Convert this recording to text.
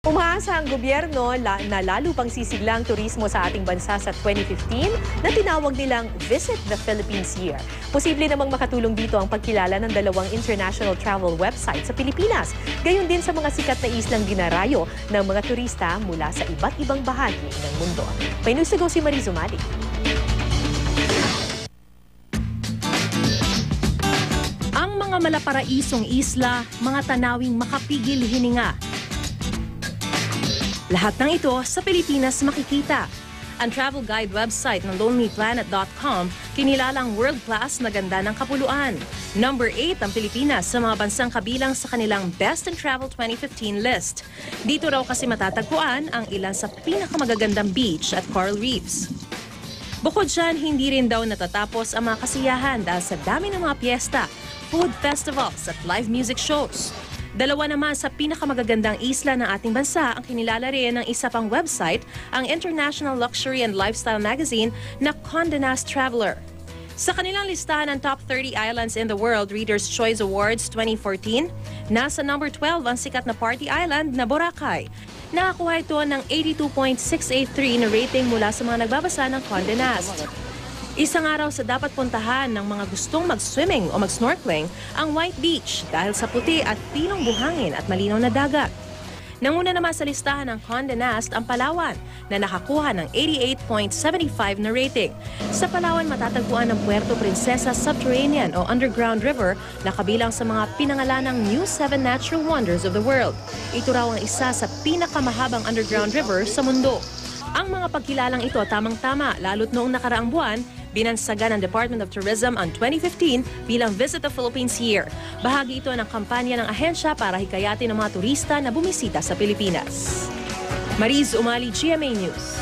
Umaasa ang gobyerno na lalo pang sisiglang turismo sa ating bansa sa 2015 na tinawag nilang Visit the Philippines Year. Posible namang makatulong dito ang pagkilala ng dalawang international travel website sa Pilipinas. Gayon din sa mga sikat na islang dinarayo ng mga turista mula sa iba't ibang bahagi ng mundo. May news to go si Mariz Umali. Ang mga malaparaisong isla, mga tanawing makapigil hininga. Lahat ng ito sa Pilipinas makikita. Ang travel guide website ng lonelyplanet.com kinilalang world-class na ganda ng kapuluan. Number 8 ang Pilipinas sa mga bansang kabilang sa kanilang Best in Travel 2015 list. Dito raw kasi matatagpuan ang ilan sa pinakamagagandang beach at coral reefs. Bukod dyan, hindi rin daw natatapos ang mga kasiyahan dahil sa dami ng mga piyesta, food festivals at live music shows. Dalawa naman sa pinakamagagandang isla ng ating bansa ang kinilala rin ng isa pang website, ang International Luxury and Lifestyle Magazine na Condé Nast Traveler. Sa kanilang listahan ng top 30 islands in the world, Reader's Choice Awards 2014, nasa number 12 ang sikat na party island na Boracay. Nakakuha ito ng 82.683 na rating mula sa mga nagbabasa ng Condé Nast. Isang araw sa dapat puntahan ng mga gustong mag-swimming o mag-snorkeling ang White Beach dahil sa puti at pilong buhangin at malinaw na dagat. Nanguna naman sa listahan ng Condé Nast ang Palawan na nakakuha ng 88.75 na rating. Sa Palawan matatagpuan ang Puerto Princesa Subterranean o Underground River na kabilang sa mga pinangalanang New 7 Natural Wonders of the World. Ito raw ang isa sa pinakamahabang underground river sa mundo. Ang mga pagkilalang ito tamang-tama lalo't noong nakaraang buwan, binansagan ng Department of Tourism ang 2015 bilang Visit the Philippines Year. Bahagi ito ng kampanya ng ahensya para hikayatin ang mga turista na bumisita sa Pilipinas. Mariz Umali, GMA News.